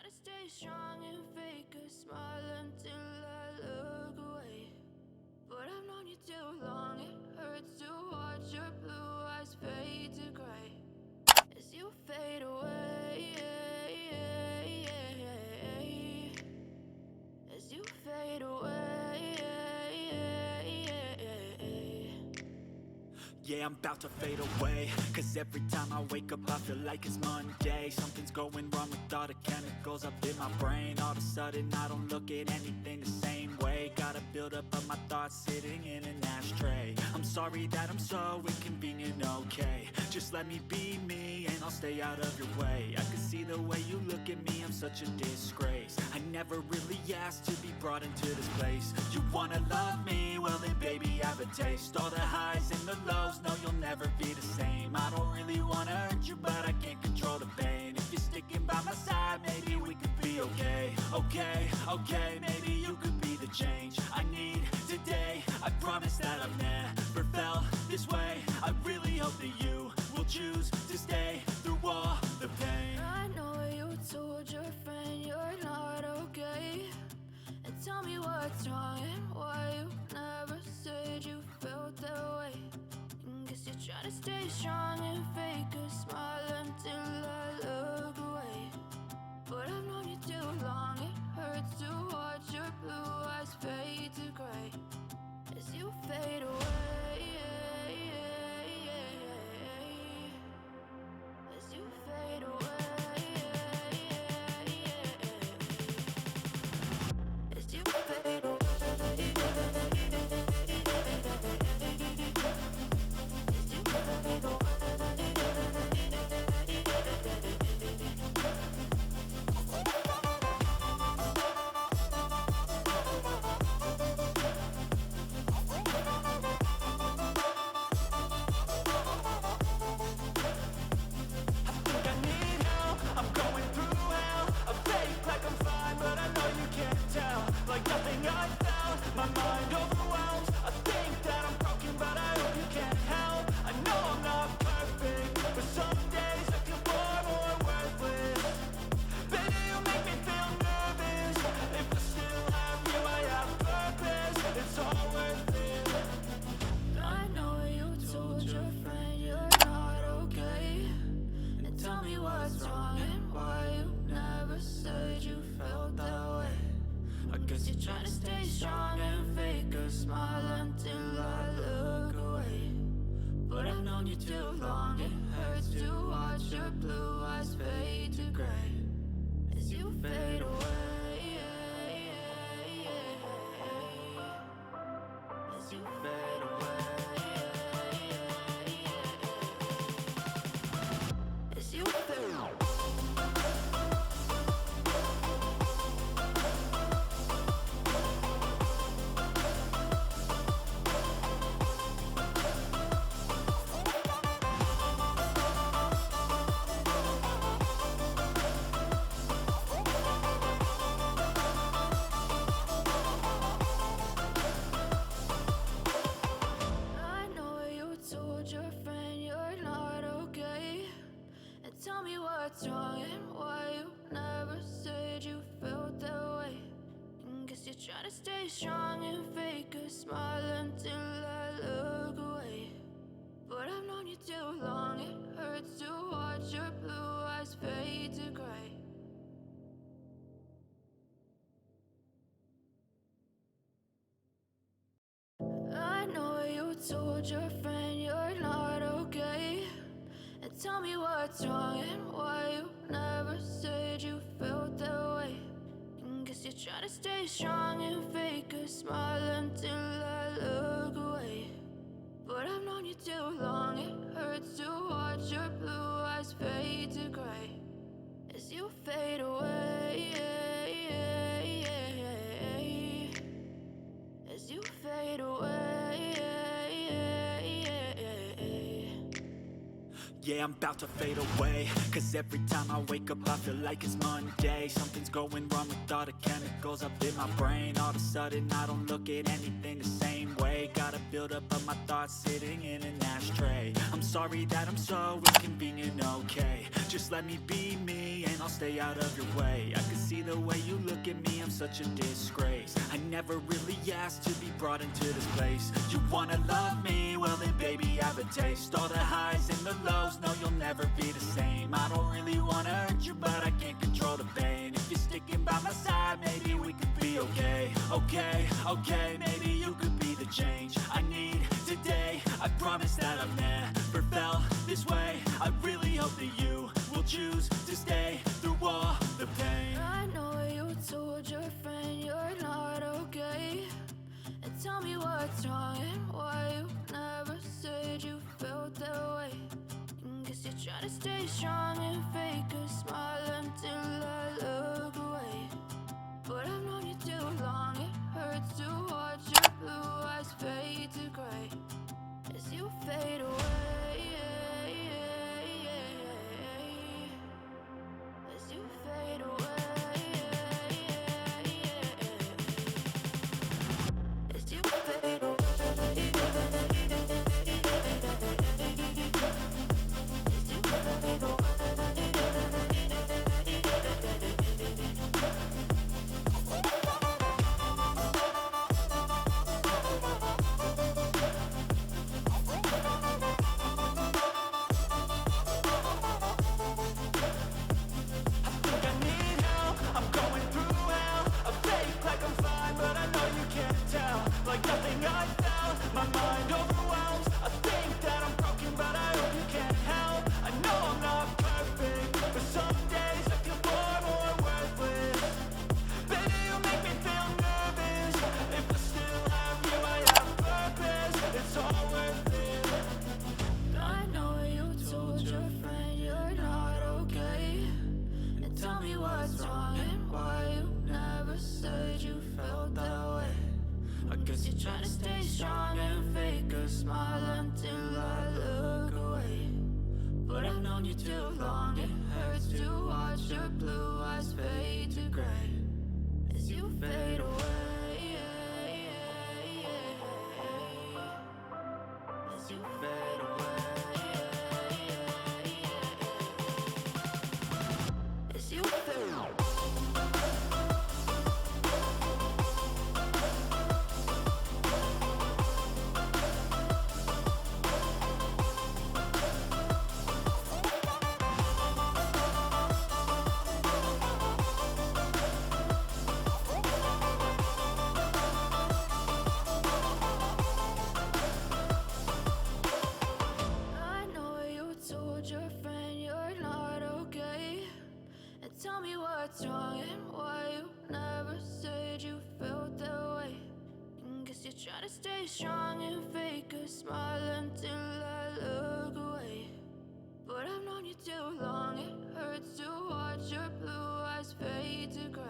to stay strong and fake a smile until I look away. But I've known you too long, it hurts to watch your blue eyes fade to gray as you fade away, as you fade away. Yeah, I'm about to fade away, cause every time I wake up I feel like it's Monday. Something's going wrong with all the chemicals up in my brain. All of a sudden I don't look at anything the same way. Gotta build up of my thoughts sitting in an ashtray. I'm sorry that I'm so inconvenient, okay. Just let me be me and I'll stay out of your way. I can see the way you look at me, I'm such a disgrace. I never really asked to be brought into this place. You wanna love me? Well then baby have a taste. All the highs and the lows, no, you'll never be the same. I don't really wanna hurt you, but I can't control the pain. If you're sticking by my side, maybe we could be okay. Okay, maybe you could be the change I need today. I promise that I've never felt this way. I really hope that you will choose to stay through all the pain. I know you told your friend you're not okay, and tell me what's wrong and why you never said you felt that way. Guess you're trying to stay strong and fake a smile until I look away. But I've known you too long, it hurts to watch your blue eyes fade to gray as you fade away, as you fade away, as you fade away. You're trying to stay strong and fake a smile until I look away. But I've known you too long, it hurts to watch your blue eyes fade to gray as you fade away, as you fade away, as you fade away. Tell me what's wrong and why you never said you felt that way. Guess you're trying to stay strong and fake a smile until I look away. But I've known you too long, it hurts to watch your blue eyes fade to gray. I know you told your friend you're not okay, and tell me what's wrong and why you never said you felt that way. Guess you're trying to stay strong and fake a smile until I look away. But I've known you too long, it hurts to watch your blue eyes fade to gray as you fade away, as you fade away. Yeah, I'm about to fade away, cause every time I wake up I feel like it's Monday. Something's going wrong with all the chemicals up in my brain. All of a sudden I don't look at anything the same way. Gotta build up of my thoughts sitting in an ashtray. I'm sorry that I'm so inconvenient, okay. Just let me be me and I'll stay out of your way. I can see the way you look at me, I'm such a disgrace. I never really asked to be brought into this place. You wanna love me? Well then baby, have a taste. All the highs and the lows, no you'll never be the same. I don't really wanna hurt you, but I can't control the pain. If you're sticking by my side, maybe we could be okay. Okay, maybe you could be the change I need today. I promise that I've never felt this way. I really hope that you will choose to stay through all the pain. I know you told your friend you're not okay, and tell me what's wrong and why you never said you felt that way. Guess you're trying to stay strong and fake a smile until I look away. But I've known you too long, it hurts to watch your blue eyes fade to gray as you fade away. As you fade away. As you fade away. You're trying to stay strong and fake a smile until I look away. But I've known you too long, it hurts to watch your blue eyes fade to gray as you fade away. As you fade away. As you fade away. Tell me what's wrong and why you never said you felt that way. Guess you're trying to stay strong and fake a smile until I look away. But I've known you too long, it hurts to watch your blue eyes fade to gray.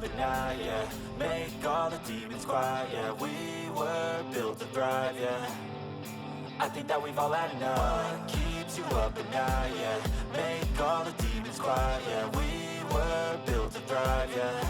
At night, yeah. Make all the demons quiet, yeah. We were built to thrive, yeah. I think that we've all had enough. What keeps you up at night, yeah. Make all the demons quiet, yeah. We were built to thrive, yeah.